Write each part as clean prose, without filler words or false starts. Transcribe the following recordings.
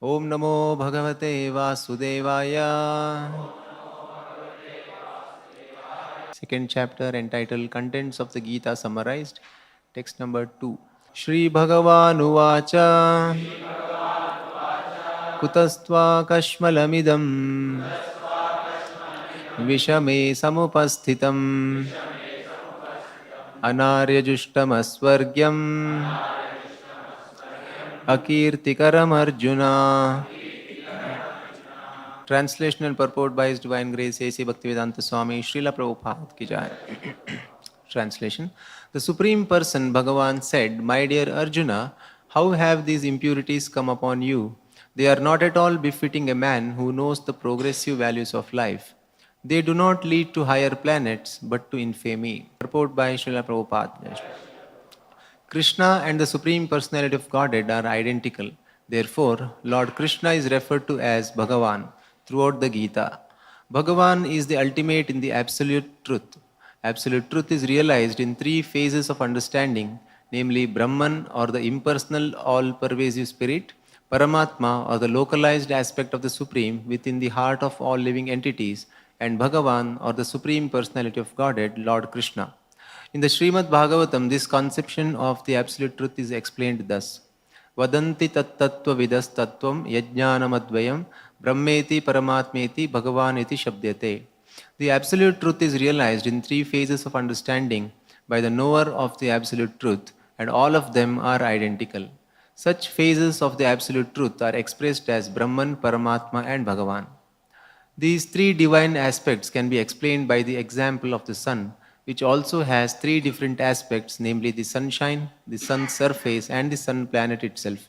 Om Namo Bhagavate Vasudevaya. Second chapter entitled Contents of the Gita summarized. Text number 2. Shri Bhagavan Uvacha Kutastva Kashmalamidam Vishame Samupasthitam Anaryajushtamasvargyam Akirtikaram Arjuna. Translation and purport by His Divine Grace A.C. Bhaktivedanta Swami Srila Prabhupada ki jai. Translation. The Supreme Person Bhagavan said, "My dear Arjuna, how have these impurities come upon you? They are not at all befitting a man who knows the progressive values of life. They do not lead to higher planets but to infamy." Purport by Srila Prabhupada. Krishna and the Supreme Personality of Godhead are identical. Therefore, Lord Krishna is referred to as Bhagavan throughout the Gita. Bhagavan is the ultimate in the absolute truth. Absolute truth is realized in three phases of understanding, namely Brahman or the impersonal all-pervasive spirit, Paramatma or the localized aspect of the Supreme within the heart of all living entities, and Bhagavan or the Supreme Personality of Godhead, Lord Krishna. In the Srimad Bhagavatam, this conception of the absolute truth is explained thus. Vadanti tattattva vidas tattvam yajnanamadvayam brahmeti paramatmeti bhagavaniti shabdyate. The absolute truth is realized in three phases of understanding by the knower of the absolute truth, and all of them are identical. Such phases of the absolute truth are expressed as Brahman, Paramatma and Bhagavan. These three divine aspects can be explained by the example of the sun, which also has three different aspects, namely the sunshine, the sun's surface, and the sun planet itself.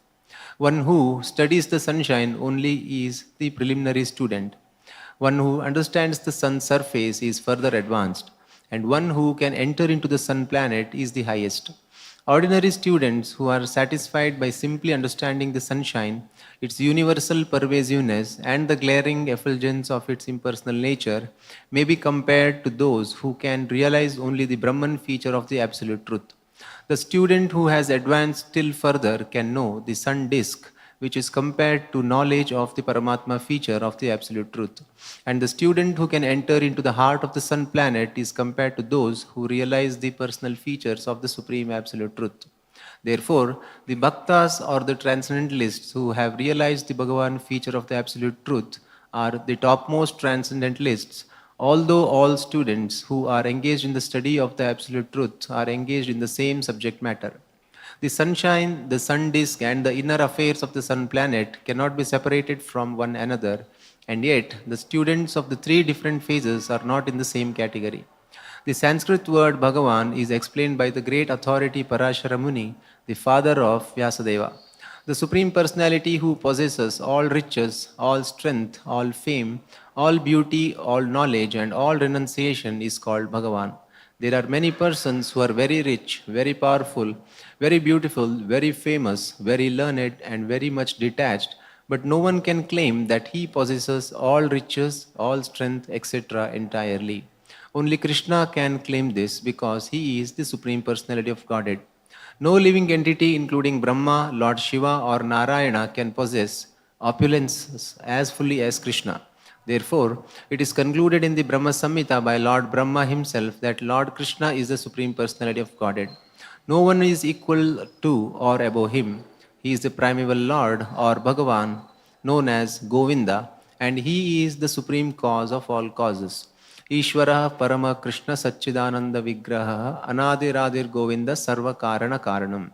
One who studies the sunshine only is the preliminary student. One who understands the sun's surface is further advanced, and one who can enter into the sun planet is the highest. Ordinary students who are satisfied by simply understanding the sunshine, its universal pervasiveness, and the glaring effulgence of its impersonal nature may be compared to those who can realize only the Brahman feature of the absolute truth. The student who has advanced still further can know the sun disk, which is compared to knowledge of the Paramatma feature of the absolute truth. And the student who can enter into the heart of the sun planet is compared to those who realize the personal features of the supreme absolute truth. Therefore, the bhaktas or the transcendentalists who have realized the Bhagavan feature of the absolute truth are the topmost transcendentalists, although all students who are engaged in the study of the absolute truth are engaged in the same subject matter. The sunshine, the sun disk, and the inner affairs of the sun planet cannot be separated from one another, and yet the students of the three different phases are not in the same category. The Sanskrit word Bhagavan is explained by the great authority Parashara Muni, the father of Vyasadeva. The Supreme Personality who possesses all riches, all strength, all fame, all beauty, all knowledge, and all renunciation is called Bhagavan. There are many persons who are very rich, very powerful, very beautiful, very famous, very learned, and very much detached, but no one can claim that he possesses all riches, all strength, etc. entirely. Only Krishna can claim this because he is the Supreme Personality of Godhead. No living entity, including Brahma, Lord Shiva, or Narayana, can possess opulence as fully as Krishna. Therefore, it is concluded in the Brahma Samhita by Lord Brahma himself that Lord Krishna is the Supreme Personality of Godhead. No one is equal to or above him. He is the primeval Lord or Bhagavan, known as Govinda, and he is the supreme cause of all causes. Ishvara Parama Krishna Satchidananda Vigraha Anadiradir Govinda Sarva Karana Karanam.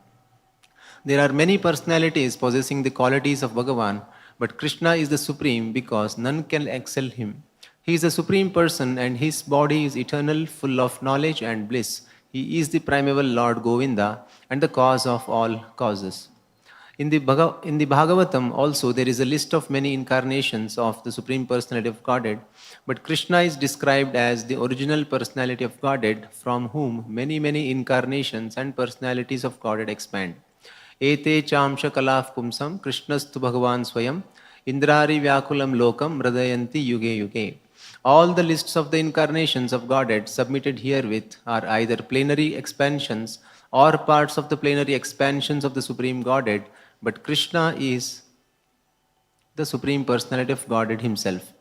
There are many personalities possessing the qualities of Bhagavan, but Krishna is the supreme because none can excel him. He is the supreme person and his body is eternal, full of knowledge and bliss. He is the primeval Lord Govinda and the cause of all causes. In the Bhagavatam also there is a list of many incarnations of the Supreme Personality of Godhead, but Krishna is described as the original personality of Godhead from whom many incarnations and personalities of Godhead expand. Ete chamsha kalaf pumsam Krishnastu Bhagavan Swayam Indrari Vyakulam Lokam Radayanti Yuge Yuge. All the lists of the incarnations of Godhead submitted herewith are either plenary expansions or parts of the plenary expansions of the Supreme Godhead, but Krishna is the Supreme Personality of Godhead Himself.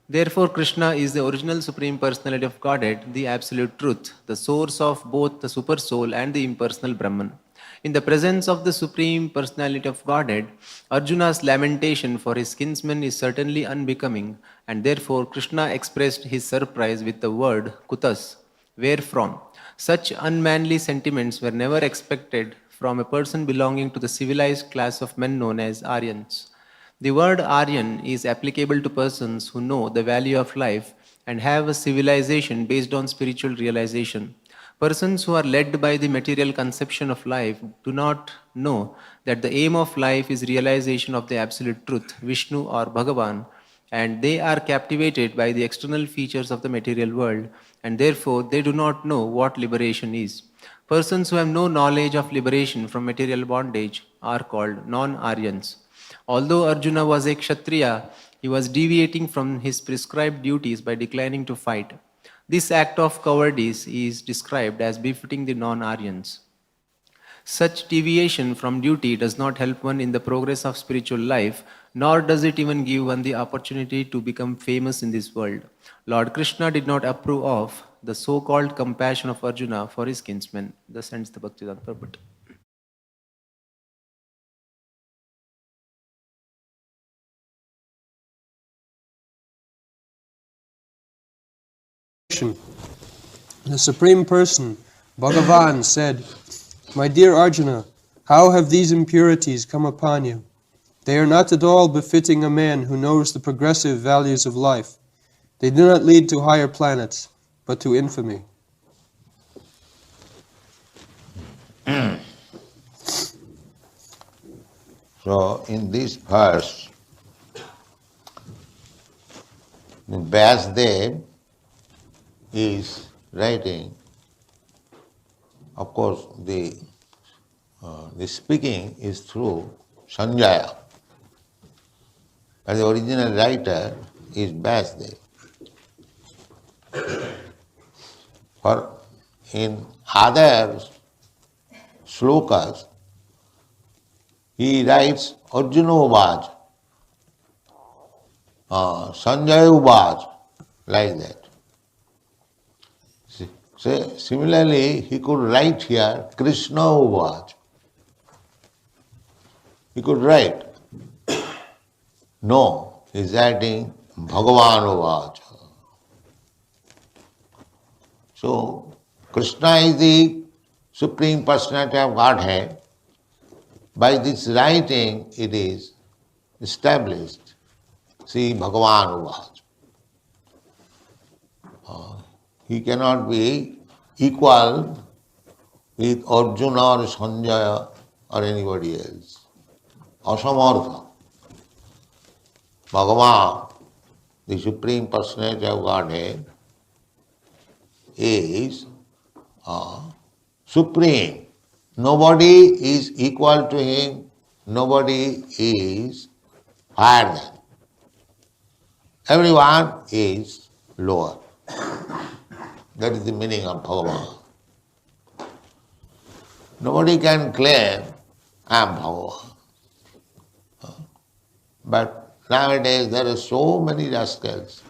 Therefore, Krishna is the original Supreme Personality of Godhead, the Absolute Truth, the source of both the Super Soul and the impersonal Brahman. In the presence of the Supreme Personality of Godhead, Arjuna's lamentation for his kinsman is certainly unbecoming, and therefore Krishna expressed his surprise with the word kutas, wherefrom. Such unmanly sentiments were never expected from a person belonging to the civilized class of men known as Aryans. The word Aryan is applicable to persons who know the value of life and have a civilization based on spiritual realization. Persons who are led by the material conception of life do not know that the aim of life is realization of the absolute truth, Vishnu or Bhagavan, and they are captivated by the external features of the material world, and therefore they do not know what liberation is. Persons who have no knowledge of liberation from material bondage are called non-Aryans. Although Arjuna was a Kshatriya, he was deviating from his prescribed duties by declining to fight. This act of cowardice is described as befitting the non-Aryans. Such deviation from duty does not help one in the progress of spiritual life, nor does it even give one the opportunity to become famous in this world. Lord Krishna did not approve of the so-called compassion of Arjuna for his kinsmen. Thus ends the Bhaktivedanta Prabhupada. The Supreme Person, Bhagavan, said, "My dear Arjuna, how have these impurities come upon you? They are not at all befitting a man who knows the progressive values of life. They do not lead to higher planets, but to infamy." So, in this verse, Vyasdev is writing, of course, the speaking is through Sanjaya, but the original writer is Vyasdev. For in other slokas, he writes Arjuna Uvaj, Sanjaya Uvaj, like that. So, similarly, he could write here Krishna Uvaj. He could write. No, he is writing Bhagavan Uvaj. So, Krishna is the Supreme Personality of Godhead. By this writing, it is established. See, Bhagavan Uvaj. He cannot be equal with Arjuna or Sanjaya or anybody else. Asamartha. Bhagavan, the Supreme Personality of Godhead, is supreme. Nobody is equal to him, nobody is higher than. Everyone is lower. That is the meaning of Bhagavan. Nobody can claim, I am Bhagavan. But nowadays there are so many rascals.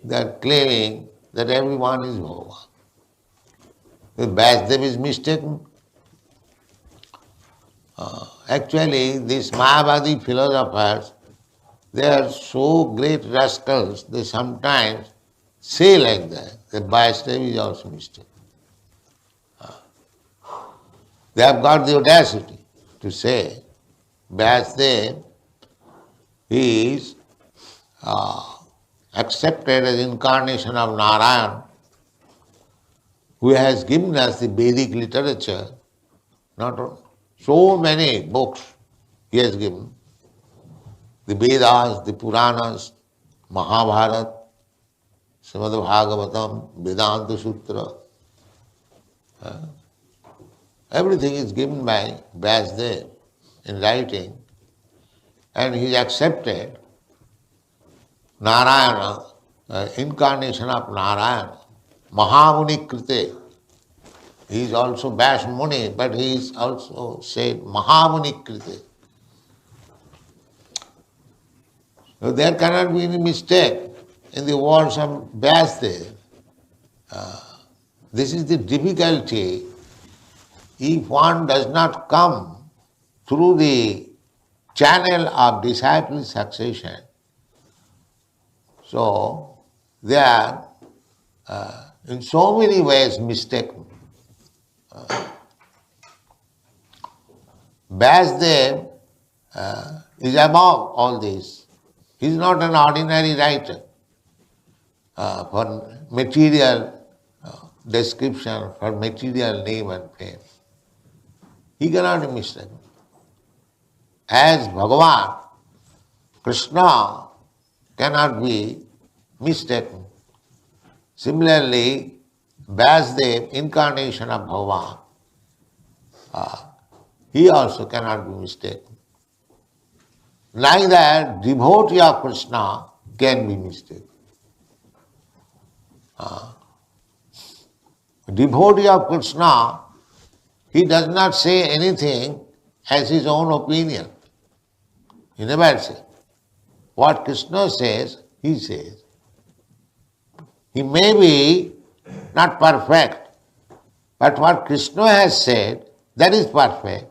They are claiming that everyone is Bhagavan. If Vyasdev is mistaken, actually these Mayavadi philosophers, they are so great rascals, they sometimes say like that Vyasdev is also mistaken. They have got the audacity to say Vyasdev is accepted as incarnation of Narayan, who has given us the Vedic literature, not so many books he has given, the Vedas, the Puranas, Mahabharata, Srimad Bhagavatam, Vedanta Sutra. Everything is given by Vyasdev in writing, and he is accepted Narayana, incarnation of Narayana, Mahamuni Krite. He is also Vyas Muni, but he is also said Mahamuni Krite. So there cannot be any mistake in the words of Vyasdev. This is the difficulty if one does not come through the channel of disciple succession. So they are in so many ways mistaken. Vyasdev is above all this. He is not an ordinary writer for material description, for material name and fame. He cannot be mistaken. As Bhagavan, Krishna cannot be mistaken. Similarly, Vyasdev, incarnation of Bhagavan, he also cannot be mistaken. Neither devotee of Krishna can be mistaken. Devotee of Krishna, he does not say anything as his own opinion. He never says. What Krishna says, he says. He may be not perfect, but what Krishna has said, that is perfect.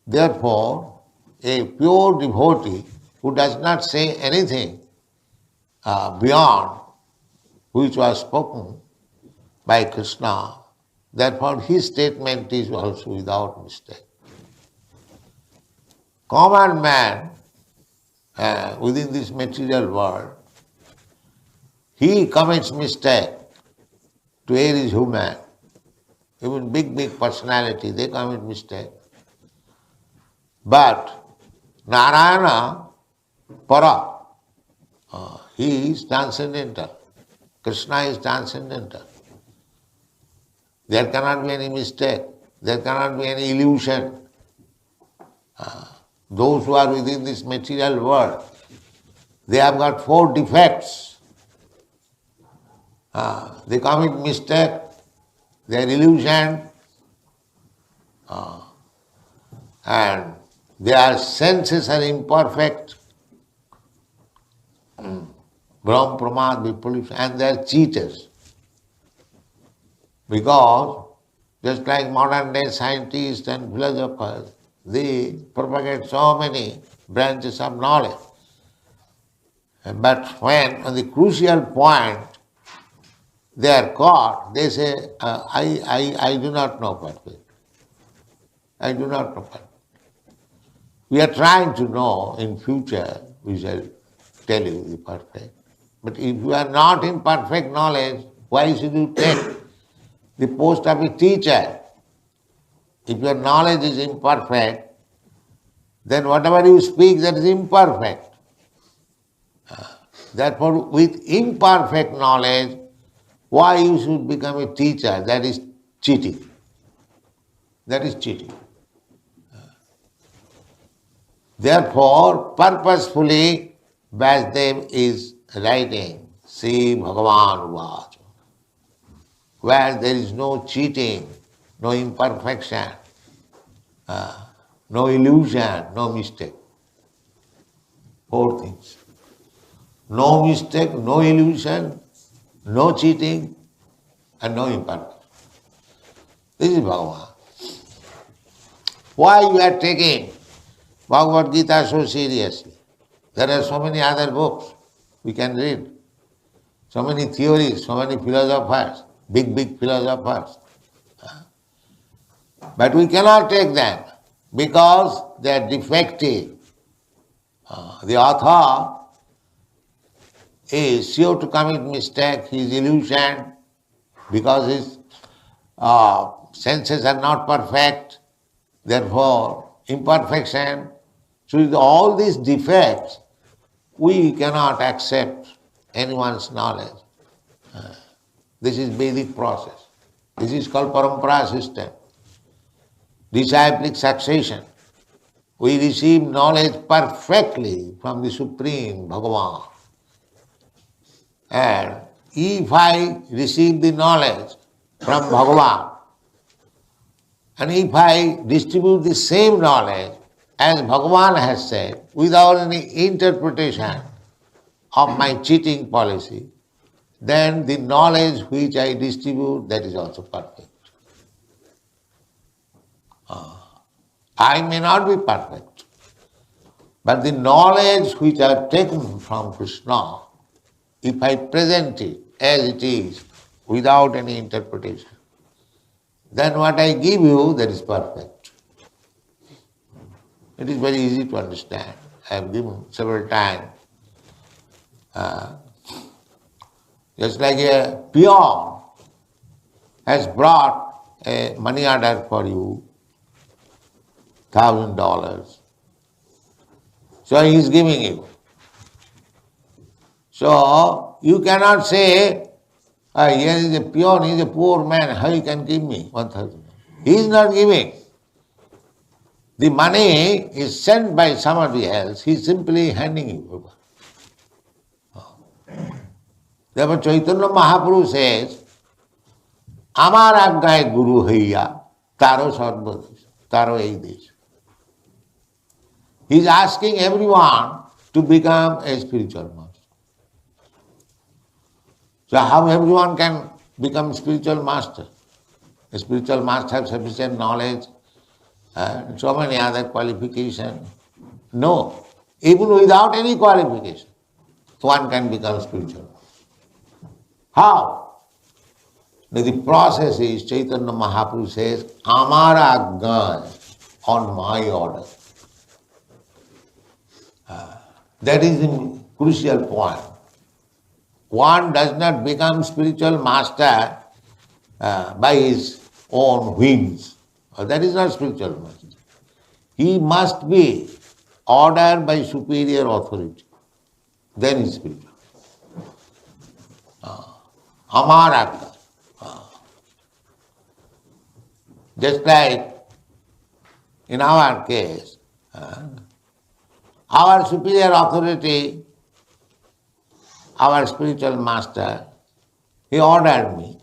Therefore, a pure devotee who does not say anything beyond which was spoken by Krishna, therefore his statement is also without mistake. Common man within this material world, he commits mistake to err is human. Even big personality, they commit mistake. But Narayana, Para, he is transcendental. Krishna is transcendental. There cannot be any mistake. There cannot be any illusion. Those who are within this material world, they have got 4 defects. They commit mistake, they are illusion, and their senses are imperfect. Brahm, Pramad, Vipulipsa, and they are cheaters. Because just like modern day scientists and philosophers, they propagate so many branches of knowledge. But when on the crucial point they are caught, they say, I do not know perfect. I do not know perfect. We are trying to know in future, we shall tell you the perfect. But if you are not in perfect knowledge, why should you take the post of a teacher? If your knowledge is imperfect, then whatever you speak, that is imperfect. Therefore, with imperfect knowledge, why you should become a teacher? That is cheating. That is cheating. Therefore, purposefully, Vyasdev is writing, Sri Bhagavan Vacha, where there is no cheating, no imperfection, no illusion, no mistake. 4 things. No mistake, no illusion, no cheating, and no imperfection. This is Bhagavan. Why you are taking Bhagavad-gita so seriously? There are so many other books we can read, so many theories, so many philosophers, big philosophers. But we cannot take them because they are defective. The author is sure to commit mistake, he is illusioned because his senses are not perfect, therefore imperfection. So with all these defects, we cannot accept anyone's knowledge. This is Vedic process. This is called parampara system. Disciplic succession. We receive knowledge perfectly from the Supreme Bhagavan. And if I receive the knowledge from Bhagavan, and if I distribute the same knowledge as Bhagavan has said, without any interpretation of my cheating policy, then the knowledge which I distribute, that is also perfect. I may not be perfect, but the knowledge which I have taken from Krishna, if I present it as it is, without any interpretation, then what I give you, that is perfect. It is very easy to understand. I have given several times. Just like a peon has brought a money order for you, $1,000. So he is giving you. So you cannot say, here is a peon, he is a poor man, how he can give me 1,000? He is not giving. The money is sent by somebody else, he is simply handing you over. Therefore Chaitanya Mahaprabhu says, Amar Aggaye Guru Haiya, Taro Sarvadesh, Taro Eidesh. He is asking everyone to become a spiritual master. So how everyone can become spiritual master? A spiritual master has sufficient knowledge, and so many other qualifications. No, even without any qualification, one can become spiritual master. How? Now the process is, Chaitanya Mahaprabhu says, Amara Agga, on my order. That is the crucial point. One does not become spiritual master by his own whims. That is not spiritual master. He must be ordered by superior authority. Then he is spiritual. Amara. Just like in our case, our superior authority, our spiritual master, he ordered me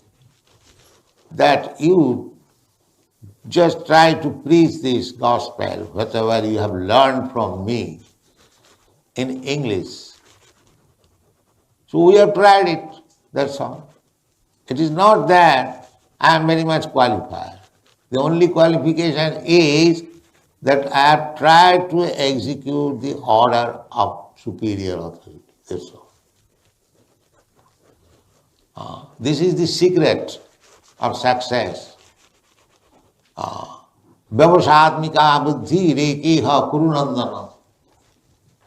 that you just try to preach this gospel, whatever you have learned from me, in English. So we have tried it, that's all. It is not that I am very much qualified. The only qualification is that I have tried to execute the order of superior authority. That's all. This is the secret of success. Vyavasatmika buddhi rekiha kurunandana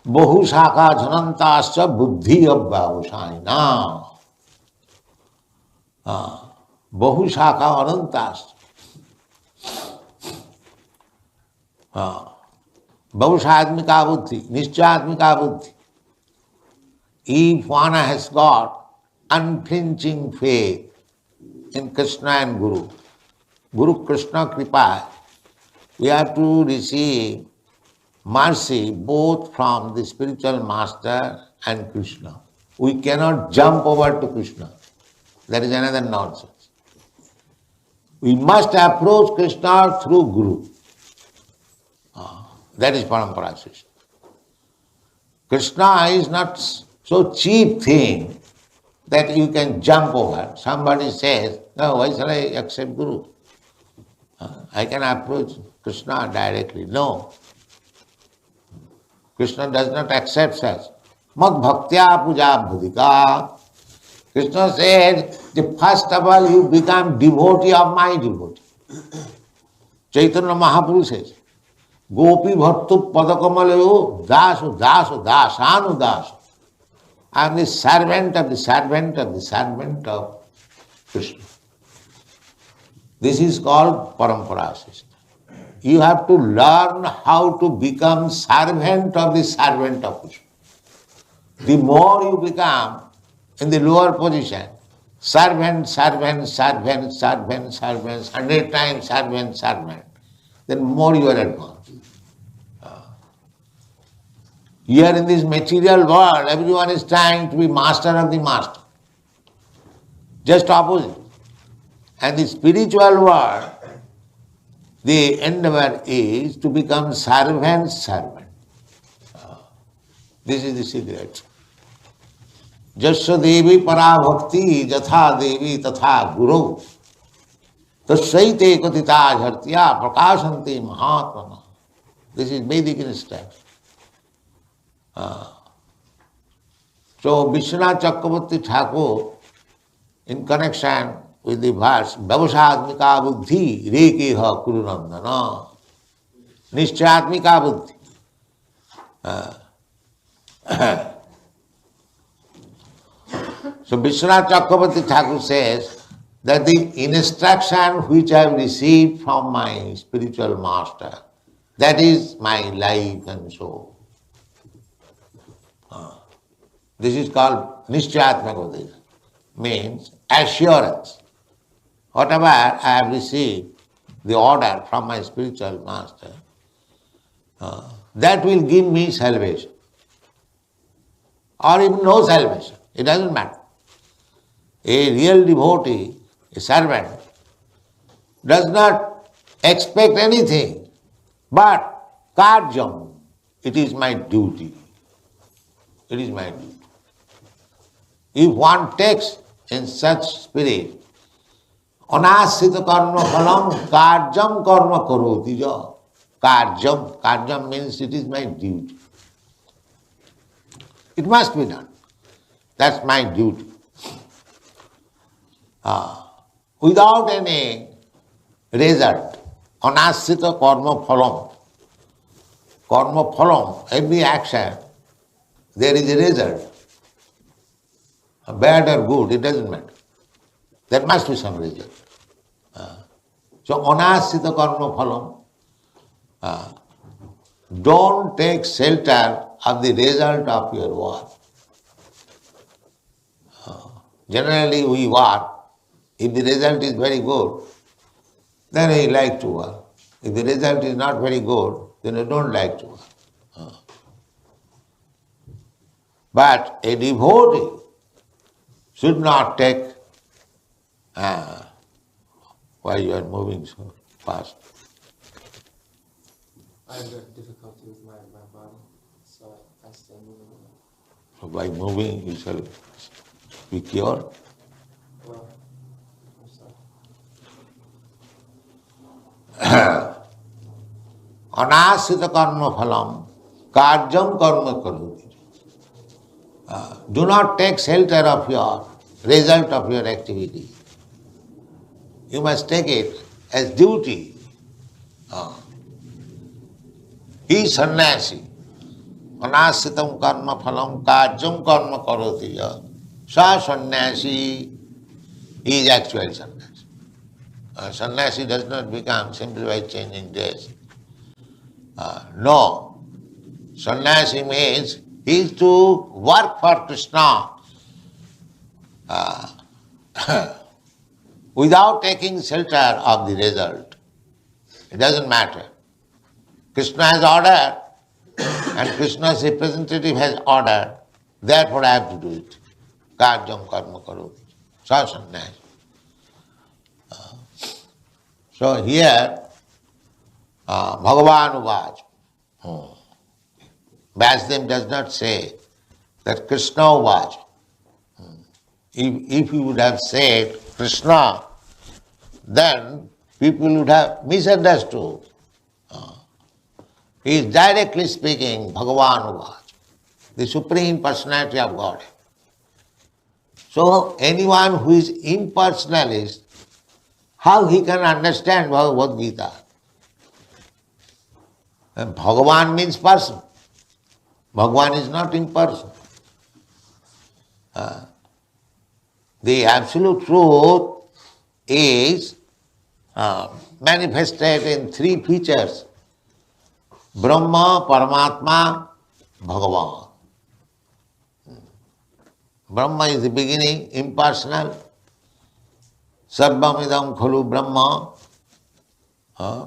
bahu shaka jhanantasya buddhi avyavasayina bahu shaka anantasya Bhavushatmika buddhi, Nishchatmika buddhi. If one has got unflinching faith in Krishna and Guru, Guru Krishna Kripa, we have to receive mercy both from the spiritual master and Krishna. We cannot jump over to Krishna. That is another nonsense. We must approach Krishna through Guru. That is parampara system. Krishna is not so cheap thing that you can jump over. Somebody says, no, why shall I accept Guru? I can approach Krishna directly. No. Krishna does not accept such. Mad bhaktya puja bhudika. Krishna said, first of all you become devotee of my devotee. Chaitanya Mahaprabhu says, Gopi bhattu padakamalyo dasu dasu dasanu dasu. I am the servant of the servant of the servant of Krishna. This is called parampara system. You have to learn how to become servant of the servant of Krishna. The more you become in the lower position, servant, servant, servant, servant, servant, 100 times servant, servant, then more you are advanced. Here in this material world, everyone is trying to be master of the master. Just opposite. And the spiritual world, the endeavor is to become servant's servant. This is the secret. Jasya devi para bhakti jatha devi tatha guru tasyaite katita jhartya prakashanti mahatmana. This is Vedic instruction. So Vishwanath Chakravarti Thakur, in connection with the verse Vyavasatmika buddhi rekeha kurunandana, Nishchatmika buddhi. So Vishwanath Chakravarti Thakur says that the instruction which I have received from my spiritual master, that is my life and soul. This is called Nishchatmika buddhi, means assurance. Whatever I have received, the order from my spiritual master, that will give me salvation. Or even no salvation, it doesn't matter. A real devotee, a servant, does not expect anything, but karjam, it is my duty. It is my duty. If one takes in such spirit, anasita karma phalam karjam karma karoti ja. Karjam means it is my duty. It must be done. That's my duty. Without any result, anasita karma phalam. Karma phalam, every action, there is a result. Bad or good, it doesn't matter. There must be some result. So anasita karma phalam. Don't take shelter of the result of your work. Generally we work. If the result is very good, then we like to work. If the result is not very good, then we don't like to work. But a devotee should not take, why you are moving so fast? I have difficulty with my body, so I stay moving. So by moving you shall be cured. Well, I'm sorry. Anasita karma phalam, karjam karma karoti. Do not take shelter of your result of your activity. You must take it as duty. He is sannyasi. Anasitam karma phalam karjam karma karoti. Sa sannyasi is actual sannyasi. Sannyasi does not become simply by changing dress. No. Sannyasi means he is to work for Krishna without taking shelter of the result. It doesn't matter. Krishna has ordered and Krishna's representative has ordered, therefore I have to do it. Karjam karma karoti. Sa sannyasi. So here, Bhagavan Uvaj. Vyasdev does not say that Krishna Uvaj. If he would have said Krishna, then people would have misunderstood. He is directly speaking Bhagavan Uvaj, the Supreme Personality of God. So anyone who is impersonalist, how he can understand Bhagavad-gita? And Bhagavan means person. Bhagavan is not impersonal. The absolute truth is manifested in three features: Brahma, Paramatma, Bhagavan. Brahma is the beginning, impersonal. Sarvam idam khalu Brahma.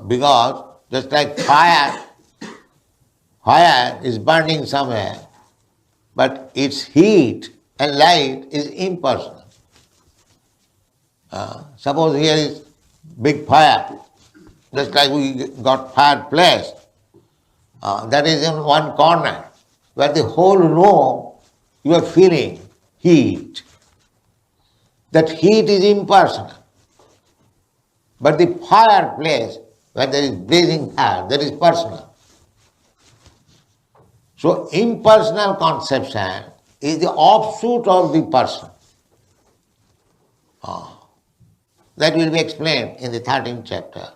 Because just like fire is burning somewhere, but its heat and light is impersonal. Suppose here is big fire, just like we got fireplace, that is in one corner, where the whole room you are feeling heat. That heat is impersonal. But the fireplace, where there is blazing fire, that is personal. So impersonal conception is the offshoot of the person. That will be explained in the 13th chapter.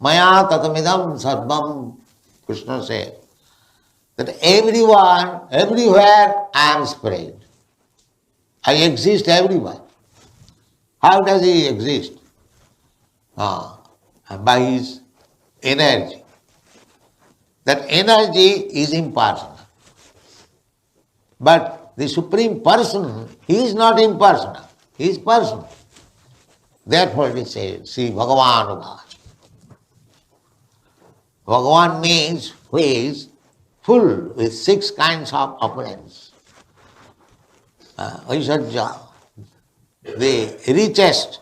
Maya tatamidam sarvam, Krishna said, that everyone, everywhere I am spread. I exist everywhere. How does he exist? By his energy. That energy is impersonal. But the Supreme Person, he is not impersonal, he is personal. Therefore it is said, see Bhagavan. Bhagavan means who is full with 6 kinds of opulence. Aishwarya, the richest,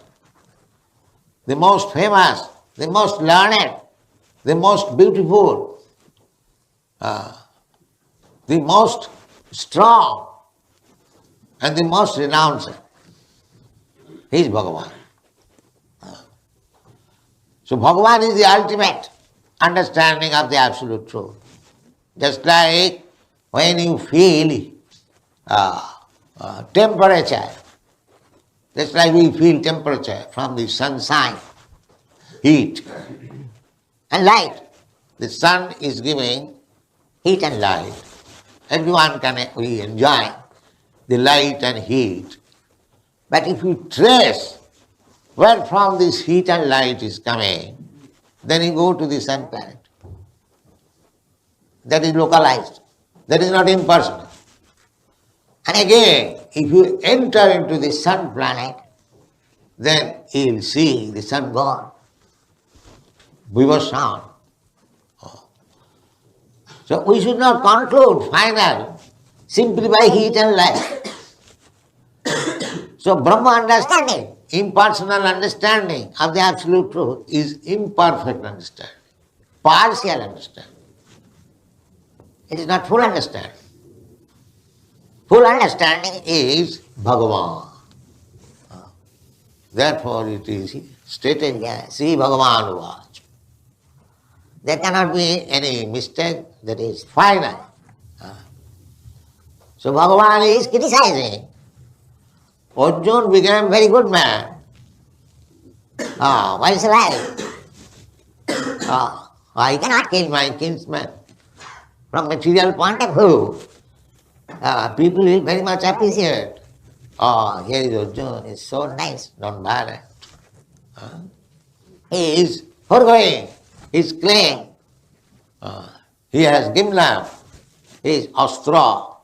the most famous, the most learned, the most beautiful, the most strong, and the most renounced. He is Bhagavan. So Bhagavan is the ultimate understanding of the absolute truth. Just like when you feel temperature, just like we feel temperature from the sunshine, heat and light. The sun is giving heat and light. Everyone can enjoy the light and heat. But if you trace where from this heat and light is coming, then you go to the sun planet. That is localized. That is not impersonal. And again, if you enter into the sun planet, then you will see the sun gone. Vivasana. So we should not conclude final simply by heat and light. So Brahma understanding, impersonal understanding of the absolute truth is imperfect understanding, partial understanding. It is not full understanding. Full understanding is Bhagavan. Therefore it is stated here, see Bhagavan Uvacha. There cannot be any mistake, that is final. So Bhagavan is criticizing. Arjuna became a very good man. Why is alive? I cannot kill my kinsman. From material point of view, people will very much appreciate. Here is Arjuna, he is so nice, non-violent. He is foregoing his claim. He has gimlet, he is astra,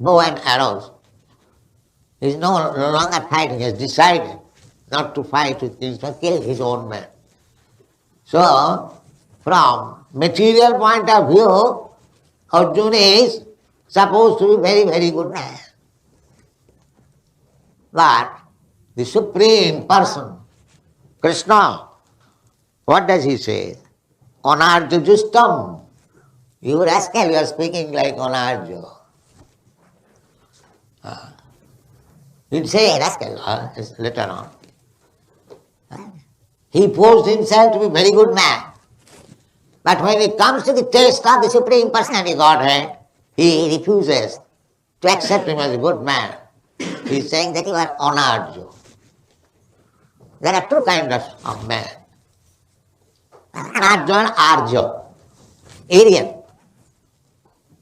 bow and arrows. He is no longer fighting, he has decided not to fight with Krishna, kill his own man. So, from material point of view, Arjuna is supposed to be very, very good man. But the Supreme Person, Krishna, what does he say? Anarja justam. You rascal, you are speaking like Anarja. He'd say rascal later on. He posed himself to be a very good man. But when it comes to the taste of the Supreme Personality Godhead, he refuses to accept him as a good man. He is saying that you are Anarja. There are 2 kinds of men. Anarja and Arja. Aryan.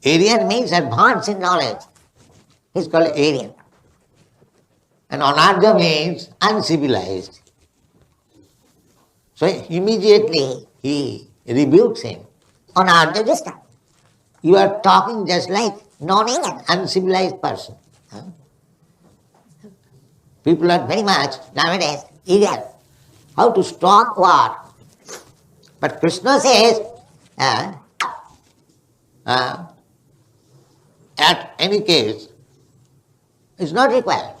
Aryan means advanced in knowledge. He is called Aryan. And Anarja means uncivilized. So immediately he rebukes him. Anarja justam. You are talking just like knowing an uncivilized person. People are very much nowadays eager how to stop war. But Krishna says, at any case, it's not required.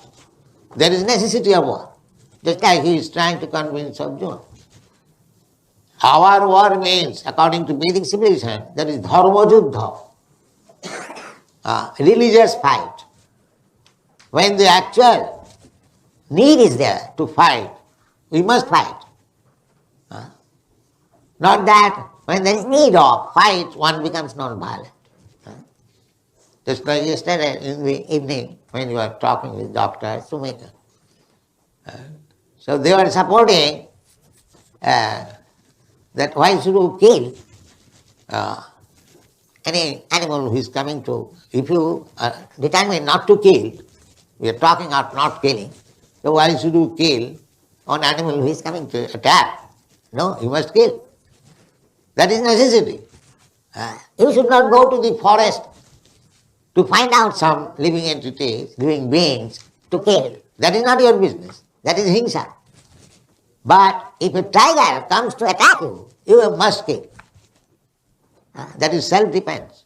There is necessity of war. Just like he is trying to convince Arjuna. Our war means, according to Vedic civilization, that is dharma juddha, religious fight. When the actual need is there to fight, we must fight. Not that when there is need of fight, one becomes non-violent. Just like yesterday in the evening, when you were talking with Dr. Sumika. So they were supporting that why should you kill any animal who is coming to, if you determine not to kill, we are talking of not killing, so why should you kill an animal who is coming to attack? No, you must kill. That is necessity. You should not go to the forest to find out some living entities, living beings, to kill. That is not your business. That is himsa. But if a tiger comes to attack you, you must kill. That is self-defense.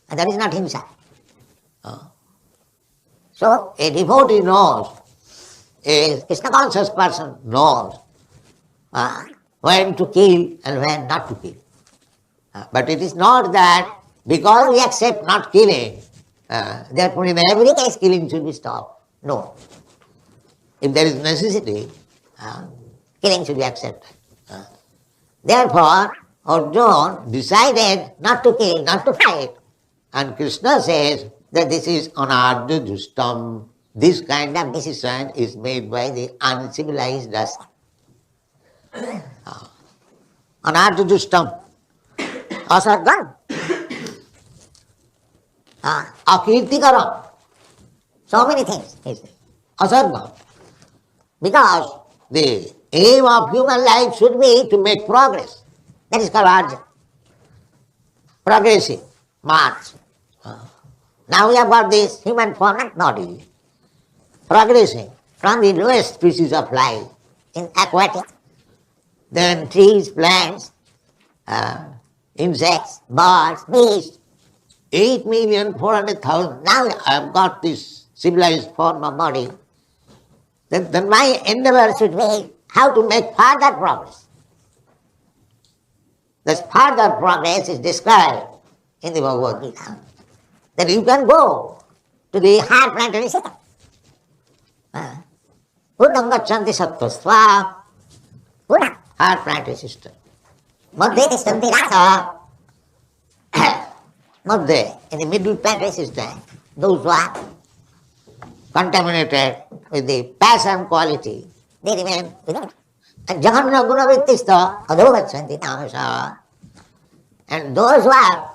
And that is not himsa. So a devotee knows, a Krishna conscious person knows when to kill and when not to kill. But it is not that because we accept not killing, therefore in every case killing should be stopped. No. If there is necessity, killing should be accepted. Therefore, Arjuna decided not to kill, not to fight. And Krishna says that this is anarja justam. This kind of decision is made by the uncivilized rasa. Anarja justam. Asargam. Akirtikaram. So many things. Asargam. Because the aim of human life should be to make progress. That is called Arjuna. Progressive march. Now we have got this human form, not body, progressing from the lowest species of life in aquatic, then trees, plants, insects, birds, beasts, 8,400,000. Now I have got this civilized form of body. Then my endeavor should be how to make further progress. This further progress is described in the Bhagavad-gita. That you can go to the higher planetary system. Buddham gachanti sattva Buddha, higher planetary system. Madhya tistanti rasa. Madhya, in the middle planetary system, those who are contaminated with the passion quality, they remain within. And jaganna guna vittista adho gachanti tamasa. And those who are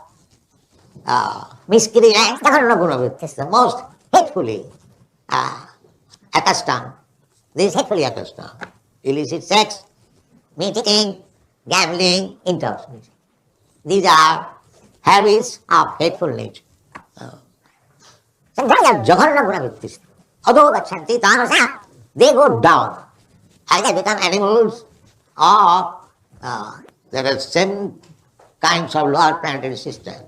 miscreants, jaganna guna vittista, most hatefully accustomed. This is hatefully accustomed. Illicit sex, meat eating, gambling, intoxication. These are habits of hateful nature. So they are jaganna guna vittista. Adho gachanti tamasa. They go down. Either become animals or there are same kinds of lower planetary system.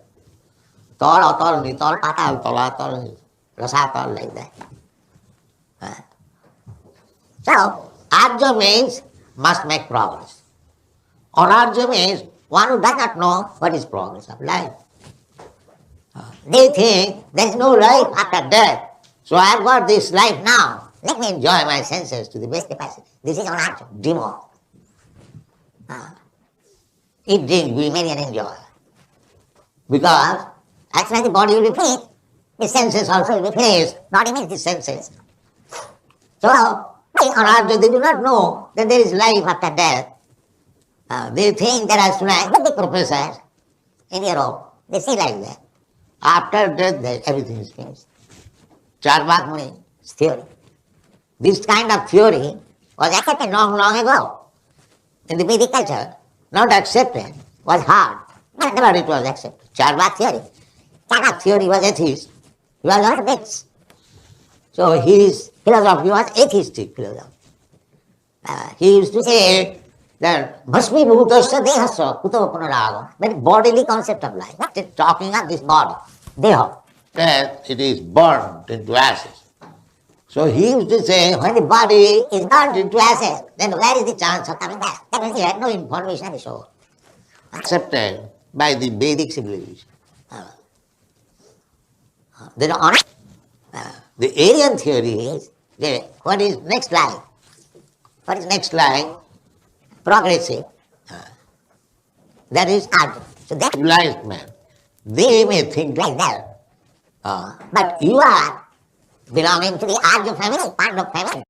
Tol, atol, nitol, patal, tolatol, rasatol, like that. So, arja means must make progress. Anarja means one who does not know what is progress of life. They think there is no life after death. So I have got this life now. Let me enjoy my senses to the best capacity. This is anarja, demo. Eat, drink, be merry and enjoy. Because as soon as the body will be finished, the senses also will be finished. Body means the senses. So, in anarja, they do not know that there is life after death. They think that as soon as the professors in Europe, they say like that. After death, everything is finished. Charvak Muni's theory. This kind of theory was accepted long, long ago. In the Vedic culture, not accepted was hard. Never it was accepted. Charvak theory. Charvak theory was atheist. He was not atheist. So his philosophy was atheistic philosophy. He used to say that bhasmi bhutasya dehasya kuto punaraga. Very bodily concept of life. Not talking of this body. Deha. That it is burned into ashes. So he used to say, when the body is burned into ashes, then where is the chance of coming back? That means he had no information at all. Accepted by the Vedic civilization. Then on the Aryan theory is that what is next life? What is next life? Progressive. That is Arjuna. So that civilized man, they may think like that. But you are belonging to the Arya family, part of family.